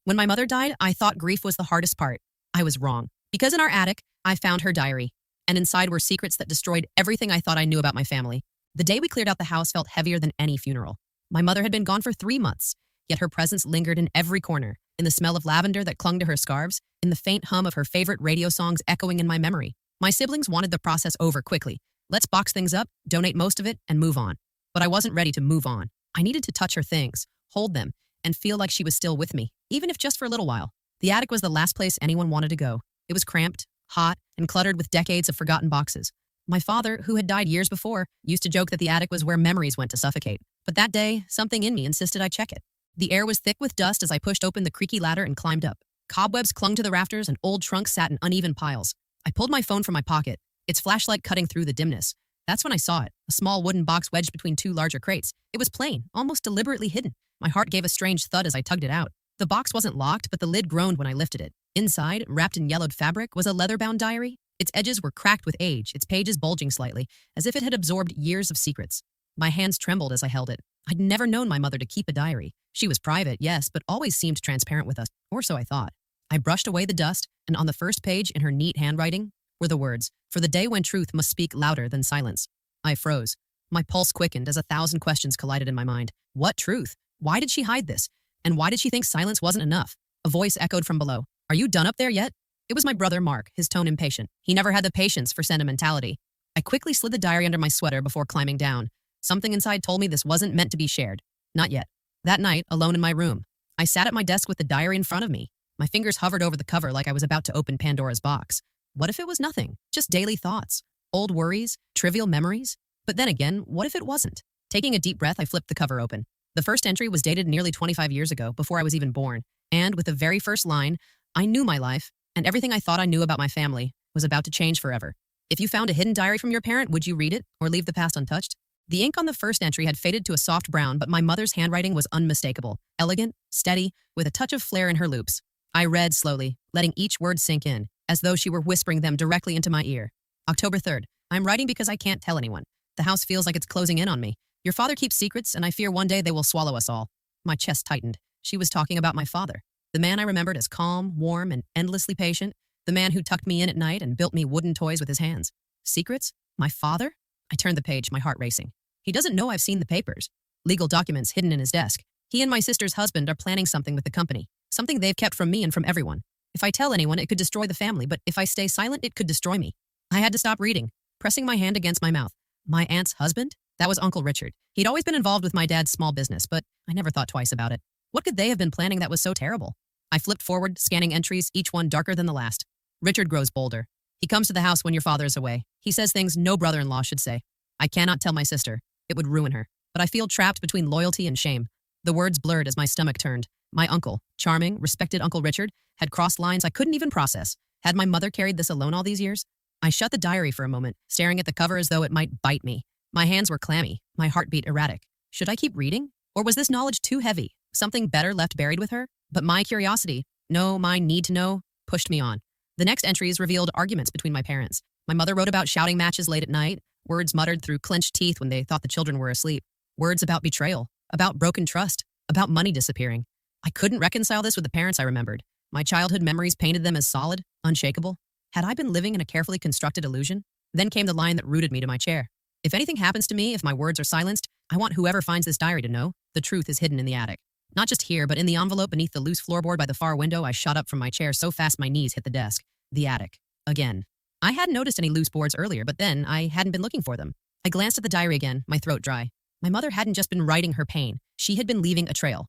When my mother died, I thought grief was the hardest part. I was wrong. Because in our attic, I found her diary, and inside were secrets that destroyed everything I thought I knew about my family. The day we cleared out the house felt heavier than any funeral. My mother had been gone for 3 months, yet her presence lingered in every corner, in the smell of lavender that clung to her scarves, in the faint hum of her favorite radio songs echoing in my memory. My siblings wanted the process over quickly. Let's box things up, donate most of it, and move on. But I wasn't ready to move on. I needed to touch her things, hold them, and feel like she was still with me, even if just for a little while. The attic was the last place anyone wanted to go. It was cramped, hot, and cluttered with decades of forgotten boxes. My father, who had died years before, used to joke that the attic was where memories went to suffocate. But that day, something in me insisted I check it. The air was thick with dust as I pushed open the creaky ladder and climbed up. Cobwebs clung to the rafters and old trunks sat in uneven piles. I pulled my phone from my pocket, its flashlight cutting through the dimness. That's when I saw it, a small wooden box wedged between 2 larger crates. It was plain, almost deliberately hidden. My heart gave a strange thud as I tugged it out. The box wasn't locked, but the lid groaned when I lifted it. Inside, wrapped in yellowed fabric, was a leather-bound diary. Its edges were cracked with age, its pages bulging slightly, as if it had absorbed years of secrets. My hands trembled as I held it. I'd never known my mother to keep a diary. She was private, yes, but always seemed transparent with us, or so I thought. I brushed away the dust, and on the first page, in her neat handwriting, were the words, "For the day when truth must speak louder than silence." I froze. My pulse quickened as 1,000 questions collided in my mind. What truth? Why did she hide this? And why did she think silence wasn't enough? A voice echoed from below. "Are you done up there yet?" It was my brother Mark, his tone impatient. He never had the patience for sentimentality. I quickly slid the diary under my sweater before climbing down. Something inside told me this wasn't meant to be shared. Not yet. That night, alone in my room, I sat at my desk with the diary in front of me. My fingers hovered over the cover like I was about to open Pandora's box. What if it was nothing? Just daily thoughts, old worries, trivial memories? But then again, what if it wasn't? Taking a deep breath, I flipped the cover open. The first entry was dated nearly 25 years ago, before I was even born. And with the very first line, I knew my life, and everything I thought I knew about my family was about to change forever. If you found a hidden diary from your parent, would you read it or leave the past untouched? The ink on the first entry had faded to a soft brown, but my mother's handwriting was unmistakable, elegant, steady, with a touch of flair in her loops. I read slowly, letting each word sink in, as though she were whispering them directly into my ear. October 3rd. I'm writing because I can't tell anyone. The house feels like it's closing in on me. Your father keeps secrets, and I fear one day they will swallow us all. My chest tightened. She was talking about my father, the man I remembered as calm, warm, and endlessly patient, the man who tucked me in at night and built me wooden toys with his hands. Secrets? My father? I turned the page, my heart racing. He doesn't know I've seen the papers. Legal documents hidden in his desk. He and my sister's husband are planning something with the company, something they've kept from me and from everyone. If I tell anyone, it could destroy the family, but if I stay silent, it could destroy me. I had to stop reading, pressing my hand against my mouth. My aunt's husband? That was Uncle Richard. He'd always been involved with my dad's small business, but I never thought twice about it. What could they have been planning that was so terrible? I flipped forward, scanning entries, each one darker than the last. Richard grows bolder. He comes to the house when your father is away. He says things no brother-in-law should say. I cannot tell my sister. It would ruin her. But I feel trapped between loyalty and shame. The words blurred as my stomach turned. My uncle, charming, respected Uncle Richard, had crossed lines I couldn't even process. Had my mother carried this alone all these years? I shut the diary for a moment, staring at the cover as though it might bite me. My hands were clammy, my heartbeat erratic. Should I keep reading? Or was this knowledge too heavy? Something better left buried with her? But my curiosity, no, my need to know, pushed me on. The next entries revealed arguments between my parents. My mother wrote about shouting matches late at night, words muttered through clenched teeth when they thought the children were asleep, words about betrayal, about broken trust, about money disappearing. I couldn't reconcile this with the parents I remembered. My childhood memories painted them as solid, unshakable. Had I been living in a carefully constructed illusion? Then came the line that rooted me to my chair. If anything happens to me, if my words are silenced, I want whoever finds this diary to know the truth is hidden in the attic. Not just here, but in the envelope beneath the loose floorboard by the far window. I shot up from my chair so fast my knees hit the desk. The attic. Again. I hadn't noticed any loose boards earlier, but then I hadn't been looking for them. I glanced at the diary again, my throat dry. My mother hadn't just been writing her pain. She had been leaving a trail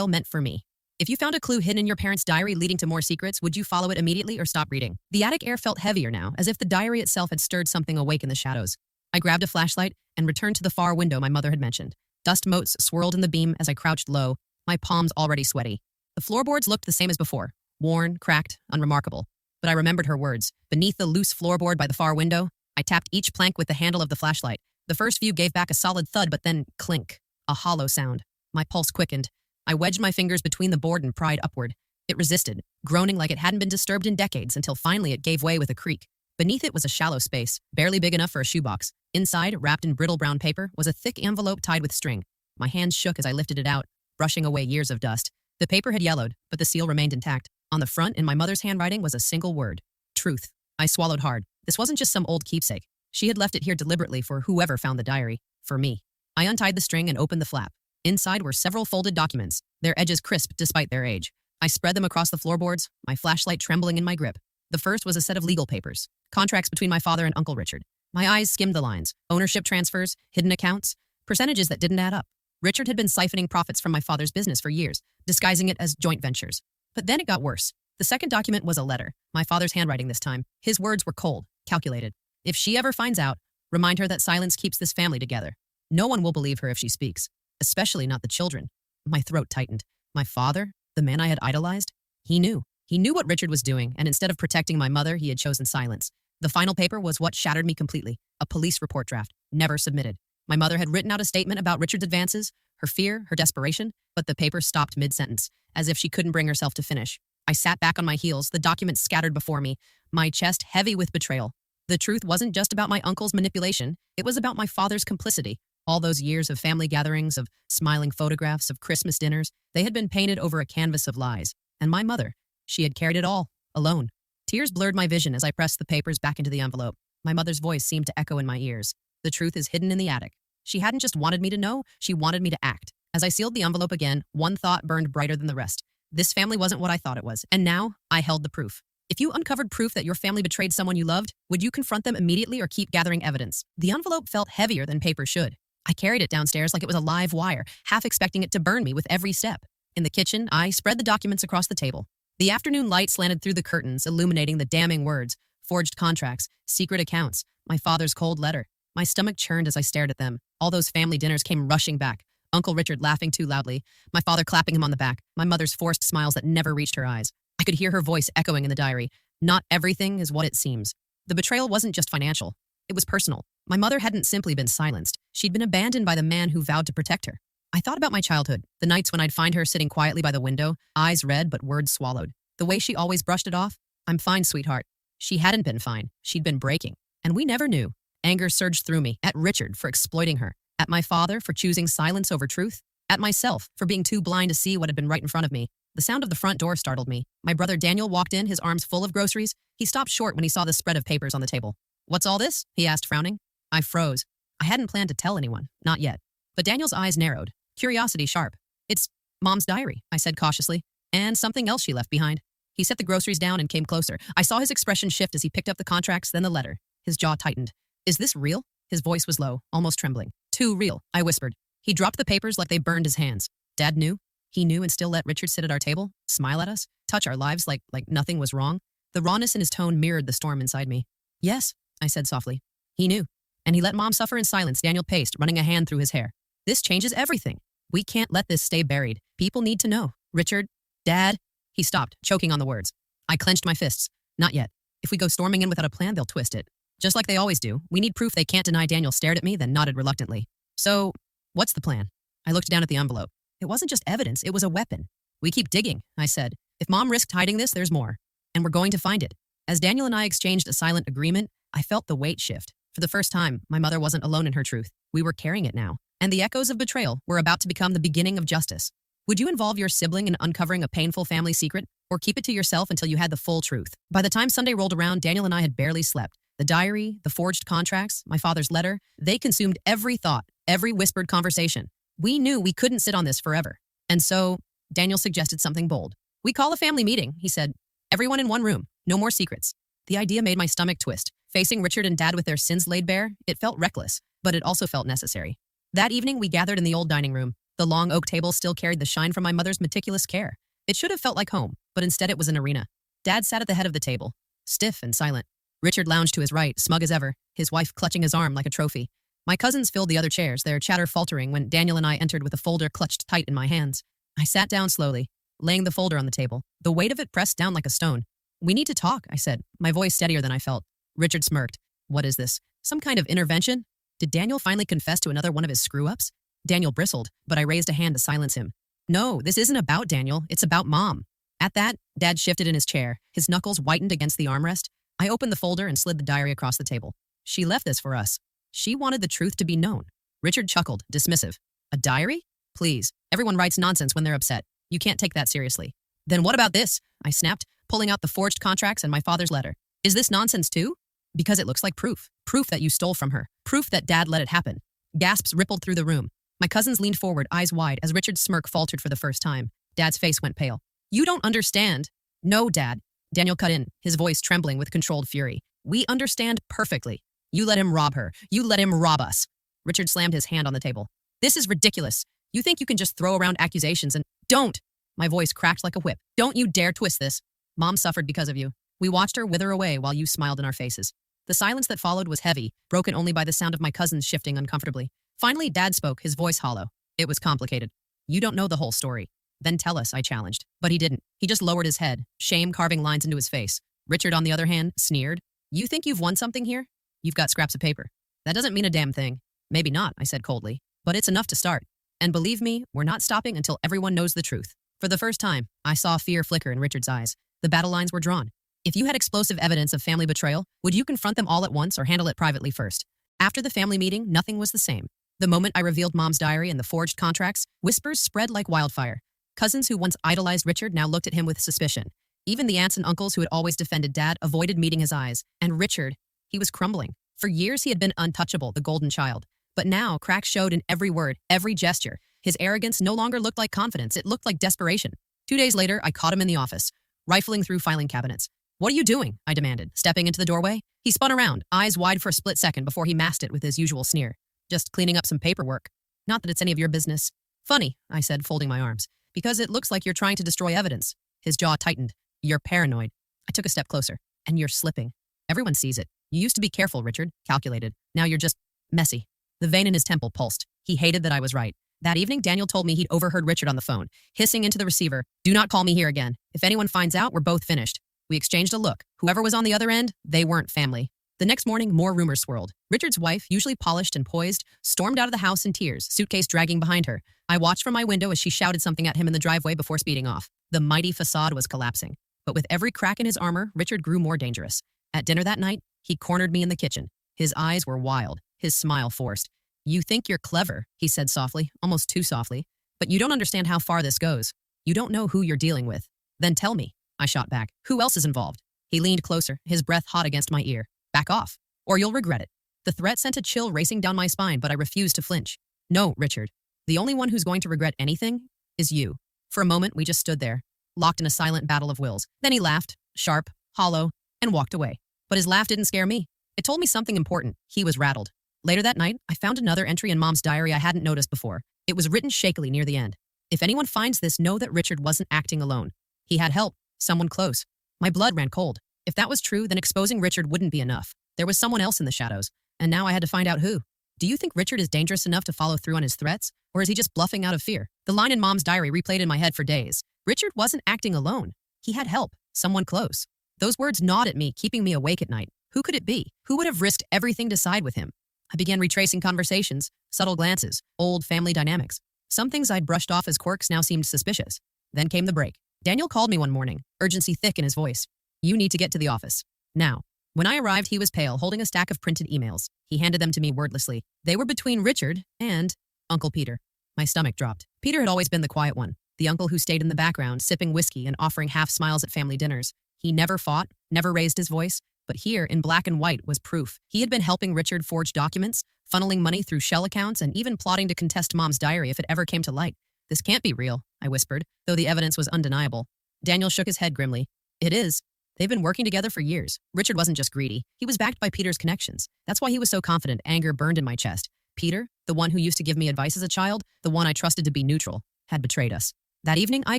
meant for me. If you found a clue hidden in your parents' diary leading to more secrets, would you follow it immediately or stop reading? The attic air felt heavier now, as if the diary itself had stirred something awake in the shadows. I grabbed a flashlight and returned to the far window my mother had mentioned. Dust motes swirled in the beam as I crouched low, my palms already sweaty. The floorboards looked the same as before, worn, cracked, unremarkable. But I remembered her words. Beneath the loose floorboard by the far window, I tapped each plank with the handle of the flashlight. The first view gave back a solid thud, but then clink, a hollow sound. My pulse quickened. I wedged my fingers between the board and pried upward. It resisted, groaning like it hadn't been disturbed in decades until finally it gave way with a creak. Beneath it was a shallow space, barely big enough for a shoebox. Inside, wrapped in brittle brown paper, was a thick envelope tied with string. My hands shook as I lifted it out, brushing away years of dust. The paper had yellowed, but the seal remained intact. On the front, in my mother's handwriting, was a single word: truth. I swallowed hard. This wasn't just some old keepsake. She had left it here deliberately for whoever found the diary. For me. I untied the string and opened the flap. Inside were several folded documents, their edges crisp despite their age. I spread them across the floorboards, my flashlight trembling in my grip. The first was a set of legal papers, contracts between my father and Uncle Richard. My eyes skimmed the lines: ownership transfers, hidden accounts, percentages that didn't add up. Richard had been siphoning profits from my father's business for years, disguising it as joint ventures. But then it got worse. The second document was a letter, my father's handwriting this time. His words were cold, calculated. If she ever finds out, remind her that silence keeps this family together. No one will believe her if she speaks, especially not the children. My throat tightened. My father, the man I had idolized, he knew. He knew what Richard was doing, and instead of protecting my mother, he had chosen silence. The final paper was what shattered me completely: a police report draft, never submitted. My mother had written out a statement about Richard's advances, her fear, her desperation, but the paper stopped mid-sentence, as if she couldn't bring herself to finish. I sat back on my heels, the documents scattered before me, my chest heavy with betrayal. The truth wasn't just about my uncle's manipulation, it was about my father's complicity. All those years of family gatherings, of smiling photographs, of Christmas dinners, they had been painted over a canvas of lies. And my mother, she had carried it all, alone. Tears blurred my vision as I pressed the papers back into the envelope. My mother's voice seemed to echo in my ears. The truth is hidden in the attic. She hadn't just wanted me to know, she wanted me to act. As I sealed the envelope again, one thought burned brighter than the rest. This family wasn't what I thought it was, and now I held the proof. If you uncovered proof that your family betrayed someone you loved, would you confront them immediately or keep gathering evidence? The envelope felt heavier than paper should. I carried it downstairs like it was a live wire, half expecting it to burn me with every step. In the kitchen, I spread the documents across the table. The afternoon light slanted through the curtains, illuminating the damning words: forged contracts, secret accounts, my father's cold letter. My stomach churned as I stared at them. All those family dinners came rushing back. Uncle Richard laughing too loudly, my father clapping him on the back, my mother's forced smiles that never reached her eyes. I could hear her voice echoing in the diary. Not everything is what it seems. The betrayal wasn't just financial. It was personal. My mother hadn't simply been silenced. She'd been abandoned by the man who vowed to protect her. I thought about my childhood, the nights when I'd find her sitting quietly by the window, eyes red but words swallowed. The way she always brushed it off: "I'm fine, sweetheart." She hadn't been fine. She'd been breaking. And we never knew. Anger surged through me, at Richard for exploiting her, at my father for choosing silence over truth, at myself for being too blind to see what had been right in front of me. The sound of the front door startled me. My brother Daniel walked in, his arms full of groceries. He stopped short when he saw the spread of papers on the table. "What's all this?" he asked, frowning. I froze. I hadn't planned to tell anyone, not yet. But Daniel's eyes narrowed, curiosity sharp. "It's Mom's diary," I said cautiously, "and something else she left behind." He set the groceries down and came closer. I saw his expression shift as he picked up the contracts, then the letter. His jaw tightened. "Is this real?" His voice was low, almost trembling. "Too real," I whispered. He dropped the papers like they burned his hands. Dad knew? He knew and still let Richard sit at our table, smile at us, touch our lives like nothing was wrong? The rawness in his tone mirrored the storm inside me. "Yes," I said softly. "He knew. And he let Mom suffer in silence," Daniel paced, running a hand through his hair. "This changes everything. We can't let this stay buried. People need to know. Richard, Dad." He stopped, choking on the words. I clenched my fists. "Not yet. If we go storming in without a plan, they'll twist it. Just like they always do. We need proof they can't deny." Daniel stared at me, then nodded reluctantly. "So, what's the plan?" I looked down at the envelope. It wasn't just evidence, it was a weapon. "We keep digging," I said. "If Mom risked hiding this, there's more. And we're going to find it." As Daniel and I exchanged a silent agreement, I felt the weight shift. For the first time, my mother wasn't alone in her truth. We were carrying it now. And the echoes of betrayal were about to become the beginning of justice. Would you involve your sibling in uncovering a painful family secret, or keep it to yourself until you had the full truth? By the time Sunday rolled around, Daniel and I had barely slept. The diary, the forged contracts, my father's letter, they consumed every thought, every whispered conversation. We knew we couldn't sit on this forever. And so, Daniel suggested something bold. "We call a family meeting," he said. "Everyone in one room. No more secrets." The idea made my stomach twist. Facing Richard and Dad with their sins laid bare, it felt reckless, but it also felt necessary. That evening, we gathered in the old dining room. The long oak table still carried the shine from my mother's meticulous care. It should have felt like home, but instead it was an arena. Dad sat at the head of the table, stiff and silent. Richard lounged to his right, smug as ever, his wife clutching his arm like a trophy. My cousins filled the other chairs, their chatter faltering when Daniel and I entered with a folder clutched tight in my hands. I sat down slowly, laying the folder on the table, the weight of it pressed down like a stone. "We need to talk," I said, my voice steadier than I felt. Richard smirked. "What is this? Some kind of intervention? Did Daniel finally confess to another one of his screw-ups?" Daniel bristled, but I raised a hand to silence him. "No, this isn't about Daniel. It's about Mom." At that, Dad shifted in his chair. His knuckles whitened against the armrest. I opened the folder and slid the diary across the table. "She left this for us. She wanted the truth to be known." Richard chuckled, dismissive. "A diary? Please. Everyone writes nonsense when they're upset. You can't take that seriously. Then what about this? I snapped, pulling out the forged contracts and my father's letter. Is this nonsense too? Because it looks like proof. Proof that you stole from her. Proof that Dad let it happen. Gasps rippled through the room. My cousins leaned forward, eyes wide, as Richard's smirk faltered for the first time. Dad's face went pale. You don't understand. No, Dad. Daniel cut in, his voice trembling with controlled fury. We understand perfectly. You let him rob her. You let him rob us. Richard slammed his hand on the table. This is ridiculous. You think you can just throw around accusations and— Don't! My voice cracked like a whip. Don't you dare twist this. Mom suffered because of you. We watched her wither away while you smiled in our faces. The silence that followed was heavy, broken only by the sound of my cousins shifting uncomfortably. Finally, Dad spoke, his voice hollow. It was complicated. You don't know the whole story. Then tell us, I challenged. But he didn't. He just lowered his head, shame carving lines into his face. Richard, on the other hand, sneered. You think you've won something here? You've got scraps of paper. That doesn't mean a damn thing. Maybe not, I said coldly. But it's enough to start. And believe me, we're not stopping until everyone knows the truth. For the first time, I saw fear flicker in Richard's eyes. The battle lines were drawn. If you had explosive evidence of family betrayal, would you confront them all at once or handle it privately first? After the family meeting, nothing was the same. The moment I revealed Mom's diary and the forged contracts, whispers spread like wildfire. Cousins who once idolized Richard now looked at him with suspicion. Even the aunts and uncles who had always defended Dad avoided meeting his eyes. And Richard, he was crumbling. For years he had been untouchable, the golden child. But now, cracks showed in every word, every gesture. His arrogance no longer looked like confidence, it looked like desperation. 2 days later, I caught him in the office, rifling through filing cabinets. What are you doing? I demanded, stepping into the doorway. He spun around, eyes wide for a split second before he masked it with his usual sneer. Just cleaning up some paperwork. Not that it's any of your business. Funny, I said, folding my arms. Because it looks like you're trying to destroy evidence. His jaw tightened. You're paranoid. I took a step closer. And you're slipping. Everyone sees it. You used to be careful, Richard, calculated. Now you're just messy. The vein in his temple pulsed. He hated that I was right. That evening, Daniel told me he'd overheard Richard on the phone, hissing into the receiver, do not call me here again. If anyone finds out, we're both finished. We exchanged a look. Whoever was on the other end, they weren't family. The next morning, more rumors swirled. Richard's wife, usually polished and poised, stormed out of the house in tears, suitcase dragging behind her. I watched from my window as she shouted something at him in the driveway before speeding off. The mighty facade was collapsing. But with every crack in his armor, Richard grew more dangerous. At dinner that night, he cornered me in the kitchen. His eyes were wild, his smile forced. You think you're clever, he said softly, almost too softly. But you don't understand how far this goes. You don't know who you're dealing with. Then tell me, I shot back. Who else is involved? He leaned closer, his breath hot against my ear. Back off, or you'll regret it. The threat sent a chill racing down my spine, but I refused to flinch. No, Richard. The only one who's going to regret anything is you. For a moment, we just stood there, locked in a silent battle of wills. Then he laughed, sharp, hollow, and walked away. But his laugh didn't scare me. It told me something important. He was rattled. Later that night, I found another entry in Mom's diary I hadn't noticed before. It was written shakily near the end. If anyone finds this, know that Richard wasn't acting alone. He had help, someone close. My blood ran cold. If that was true, then exposing Richard wouldn't be enough. There was someone else in the shadows, and now I had to find out who. Do you think Richard is dangerous enough to follow through on his threats, or is he just bluffing out of fear? The line in Mom's diary replayed in my head for days. Richard wasn't acting alone. He had help, someone close. Those words gnawed at me, keeping me awake at night. Who could it be? Who would have risked everything to side with him? I began retracing conversations, subtle glances, old family dynamics. Some things I'd brushed off as quirks now seemed suspicious. Then came the break. Daniel called me one morning, urgency thick in his voice. You need to get to the office. Now. When I arrived, he was pale, holding a stack of printed emails. He handed them to me wordlessly. They were between Richard and Uncle Peter. My stomach dropped. Peter had always been the quiet one, the uncle who stayed in the background, sipping whiskey and offering half smiles at family dinners. He never fought, never raised his voice. But here, in black and white, was proof. He had been helping Richard forge documents, funneling money through shell accounts, and even plotting to contest Mom's diary if it ever came to light. This can't be real, I whispered, though the evidence was undeniable. Daniel shook his head grimly. It is. They've been working together for years. Richard wasn't just greedy. He was backed by Peter's connections. That's why he was so confident. Anger burned in my chest. Peter, the one who used to give me advice as a child, the one I trusted to be neutral, had betrayed us. That evening, I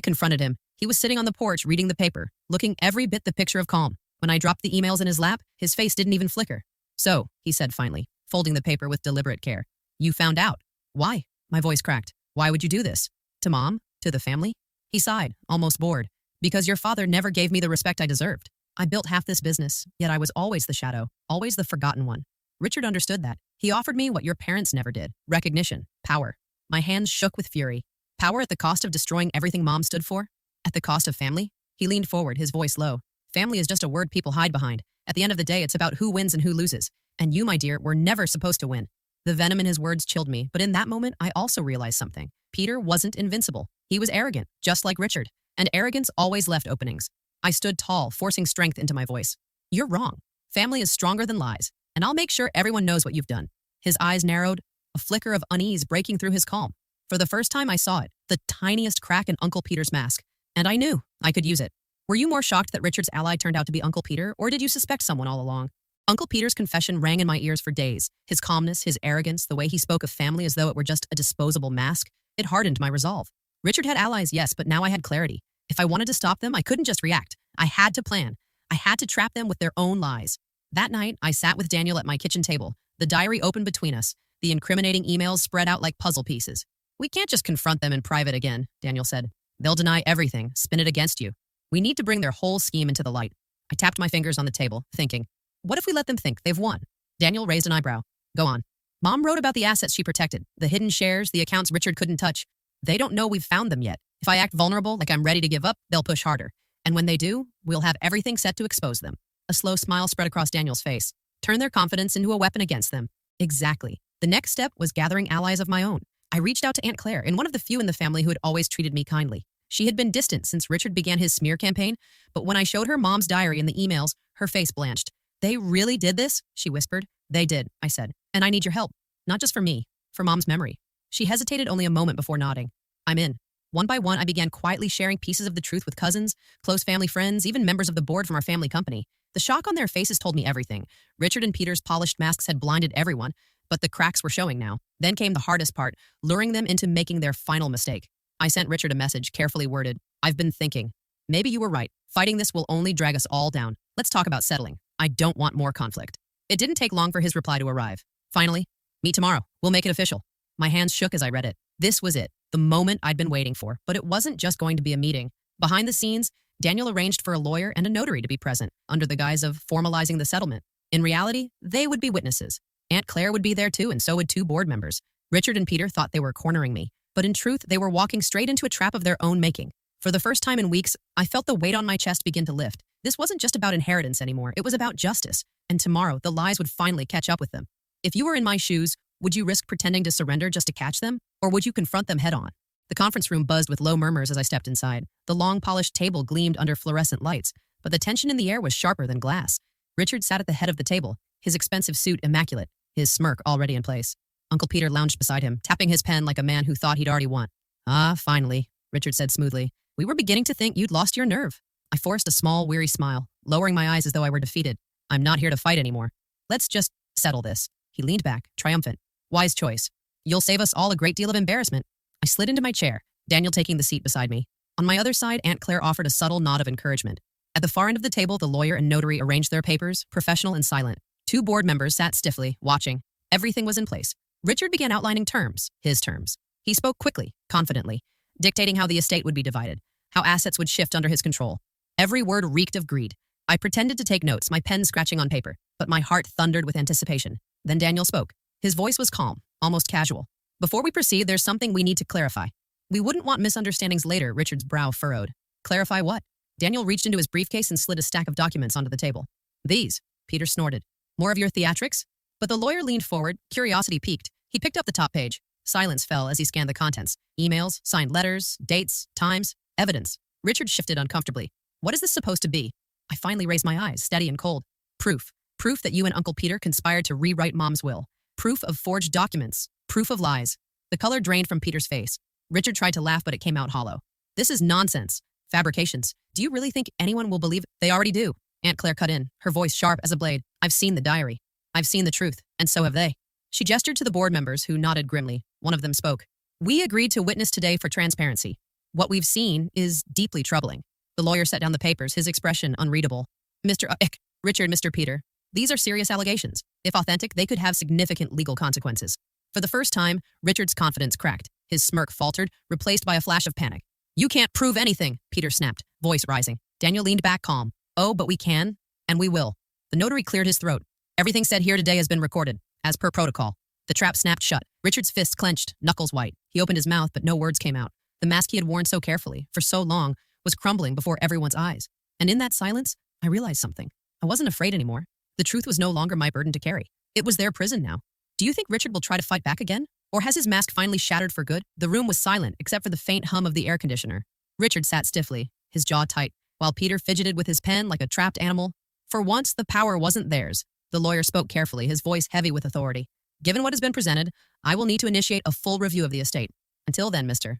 confronted him. He was sitting on the porch reading the paper, looking every bit the picture of calm. When I dropped the emails in his lap, his face didn't even flicker. So, he said finally, folding the paper with deliberate care. You found out. Why? My voice cracked. Why would you do this? To Mom? To the family? He sighed, almost bored. Because your father never gave me the respect I deserved. I built half this business, yet I was always the shadow, always the forgotten one. Richard understood that. He offered me what your parents never did. Recognition. Power. My hands shook with fury. Power at the cost of destroying everything Mom stood for? At the cost of family? He leaned forward, his voice low. Family is just a word people hide behind. At the end of the day, it's about who wins and who loses. And you, my dear, were never supposed to win. The venom in his words chilled me, but in that moment, I also realized something. Peter wasn't invincible. He was arrogant, just like Richard, and arrogance always left openings. I stood tall, forcing strength into my voice. You're wrong. Family is stronger than lies, and I'll make sure everyone knows what you've done. His eyes narrowed, a flicker of unease breaking through his calm. For the first time I saw it, the tiniest crack in Uncle Peter's mask, and I knew I could use it. Were you more shocked that Richard's ally turned out to be Uncle Peter, or did you suspect someone all along? Uncle Peter's confession rang in my ears for days. His calmness, his arrogance, the way he spoke of family as though it were just a disposable mask, it hardened my resolve. Richard had allies, yes, but now I had clarity. If I wanted to stop them, I couldn't just react. I had to plan. I had to trap them with their own lies. That night, I sat with Daniel at my kitchen table, the diary open between us, the incriminating emails spread out like puzzle pieces. We can't just confront them in private again, Daniel said. They'll deny everything, spin it against you. We need to bring their whole scheme into the light. I tapped my fingers on the table, thinking, what if we let them think they've won? Daniel raised an eyebrow. Go on. Mom wrote about the assets she protected, the hidden shares, the accounts Richard couldn't touch. They don't know we've found them yet. If I act vulnerable, like I'm ready to give up, they'll push harder. And when they do, we'll have everything set to expose them. A slow smile spread across Daniel's face. Turn their confidence into a weapon against them. Exactly. The next step was gathering allies of my own. I reached out to Aunt Claire, and one of the few in the family who had always treated me kindly. She had been distant since Richard began his smear campaign, but when I showed her Mom's diary and the emails, her face blanched. They really did this? She whispered. They did, I said. And I need your help. Not just for me, for Mom's memory. She hesitated only a moment before nodding. I'm in. One by one, I began quietly sharing pieces of the truth with cousins, close family friends, even members of the board from our family company. The shock on their faces told me everything. Richard and Peter's polished masks had blinded everyone, but the cracks were showing now. Then came the hardest part, luring them into making their final mistake. I sent Richard a message, carefully worded. I've been thinking. Maybe you were right. Fighting this will only drag us all down. Let's talk about settling. I don't want more conflict. It didn't take long for his reply to arrive. Finally, meet tomorrow. We'll make it official. My hands shook as I read it. This was it, the moment I'd been waiting for. But it wasn't just going to be a meeting. Behind the scenes, Daniel arranged for a lawyer and a notary to be present, under the guise of formalizing the settlement. In reality, they would be witnesses. Aunt Claire would be there too, and so would 2 board members. Richard and Peter thought they were cornering me, but in truth, they were walking straight into a trap of their own making. For the first time in weeks, I felt the weight on my chest begin to lift. This wasn't just about inheritance anymore, it was about justice. And tomorrow, the lies would finally catch up with them. If you were in my shoes, would you risk pretending to surrender just to catch them? Or would you confront them head on? The conference room buzzed with low murmurs as I stepped inside. The long, polished table gleamed under fluorescent lights, but the tension in the air was sharper than glass. Richard sat at the head of the table, his expensive suit immaculate, his smirk already in place. Uncle Peter lounged beside him, tapping his pen like a man who thought he'd already won. Ah, finally, Richard said smoothly. We were beginning to think you'd lost your nerve. I forced a small, weary smile, lowering my eyes as though I were defeated. I'm not here to fight anymore. Let's just settle this. He leaned back, triumphant. Wise choice. You'll save us all a great deal of embarrassment. I slid into my chair, Daniel taking the seat beside me. On my other side, Aunt Claire offered a subtle nod of encouragement. At the far end of the table, the lawyer and notary arranged their papers, professional and silent. 2 board members sat stiffly, watching. Everything was in place. Richard began outlining terms, his terms. He spoke quickly, confidently, dictating how the estate would be divided, how assets would shift under his control. Every word reeked of greed. I pretended to take notes, my pen scratching on paper, but my heart thundered with anticipation. Then Daniel spoke. His voice was calm, almost casual. Before we proceed, there's something we need to clarify. We wouldn't want misunderstandings later, Richard's brow furrowed. Clarify what? Daniel reached into his briefcase and slid a stack of documents onto the table. These, Peter snorted. More of your theatrics? But the lawyer leaned forward, curiosity piqued. He picked up the top page. Silence fell as he scanned the contents. Emails, signed letters, dates, times, evidence. Richard shifted uncomfortably. What is this supposed to be? I finally raised my eyes, steady and cold. Proof. Proof that you and Uncle Peter conspired to rewrite Mom's will. Proof of forged documents. Proof of lies. The color drained from Peter's face. Richard tried to laugh, but it came out hollow. This is nonsense. Fabrications. Do you really think anyone will believe? They already do. Aunt Claire cut in, her voice sharp as a blade. I've seen the diary. I've seen the truth, and so have they. She gestured to the board members, who nodded grimly. One of them spoke. We agreed to witness today for transparency. What we've seen is deeply troubling. The lawyer set down the papers, his expression unreadable. Richard, Mr. Peter, these are serious allegations. If authentic, they could have significant legal consequences. For the first time, Richard's confidence cracked. His smirk faltered, replaced by a flash of panic. You can't prove anything, Peter snapped, voice rising. Daniel leaned back calm. Oh, but we can, and we will. The notary cleared his throat. Everything said here today has been recorded, as per protocol. The trap snapped shut. Richard's fists clenched, knuckles white. He opened his mouth, but no words came out. The mask he had worn so carefully, for so long, was crumbling before everyone's eyes. And in that silence, I realized something. I wasn't afraid anymore. The truth was no longer my burden to carry. It was their prison now. Do you think Richard will try to fight back again? Or has his mask finally shattered for good? The room was silent, except for the faint hum of the air conditioner. Richard sat stiffly, his jaw tight, while Peter fidgeted with his pen like a trapped animal. For once, the power wasn't theirs. The lawyer spoke carefully, his voice heavy with authority. Given what has been presented, I will need to initiate a full review of the estate. Until then, Mr.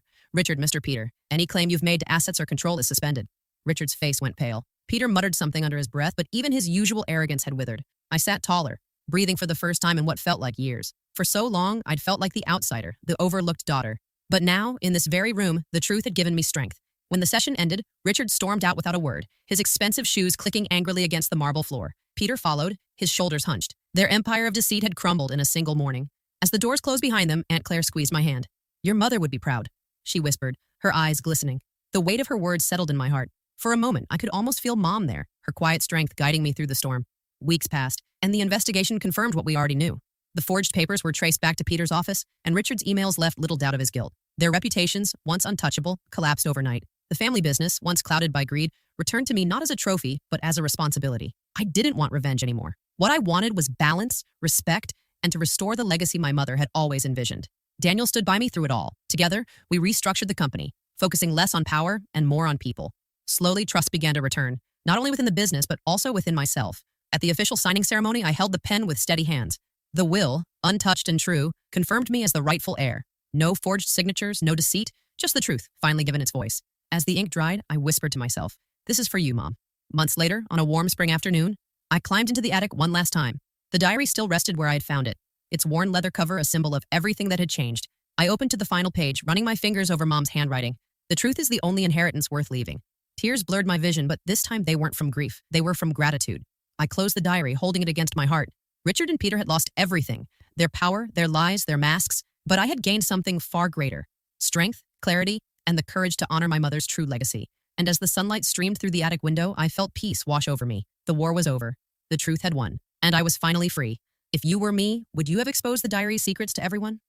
Peter, any claim you've made to assets or control is suspended. Richard's face went pale. Peter muttered something under his breath, but even his usual arrogance had withered. I sat taller, breathing for the first time in what felt like years. For so long, I'd felt like the outsider, the overlooked daughter. But now, in this very room, the truth had given me strength. When the session ended, Richard stormed out without a word, his expensive shoes clicking angrily against the marble floor. Peter followed, his shoulders hunched. Their empire of deceit had crumbled in a single morning. As the doors closed behind them, Aunt Claire squeezed my hand. Your mother would be proud, she whispered, her eyes glistening. The weight of her words settled in my heart. For a moment, I could almost feel Mom there, her quiet strength guiding me through the storm. Weeks passed, and the investigation confirmed what we already knew. The forged papers were traced back to Peter's office, and Richard's emails left little doubt of his guilt. Their reputations, once untouchable, collapsed overnight. The family business, once clouded by greed, returned to me not as a trophy, but as a responsibility. I didn't want revenge anymore. What I wanted was balance, respect, and to restore the legacy my mother had always envisioned. Daniel stood by me through it all. Together, we restructured the company, focusing less on power and more on people. Slowly, trust began to return, not only within the business, but also within myself. At the official signing ceremony, I held the pen with steady hands. The will, untouched and true, confirmed me as the rightful heir. No forged signatures, no deceit, just the truth, finally given its voice. As the ink dried, I whispered to myself, "This is for you, Mom." Months later, on a warm spring afternoon, I climbed into the attic one last time. The diary still rested where I had found it, its worn leather cover a symbol of everything that had changed. I opened to the final page, running my fingers over Mom's handwriting. The truth is the only inheritance worth leaving. Tears blurred my vision, but this time they weren't from grief. They were from gratitude. I closed the diary, holding it against my heart. Richard and Peter had lost everything. Their power, their lies, their masks. But I had gained something far greater. Strength, clarity, and the courage to honor my mother's true legacy. And as the sunlight streamed through the attic window, I felt peace wash over me. The war was over. The truth had won. And I was finally free. If you were me, would you have exposed the diary's secrets to everyone?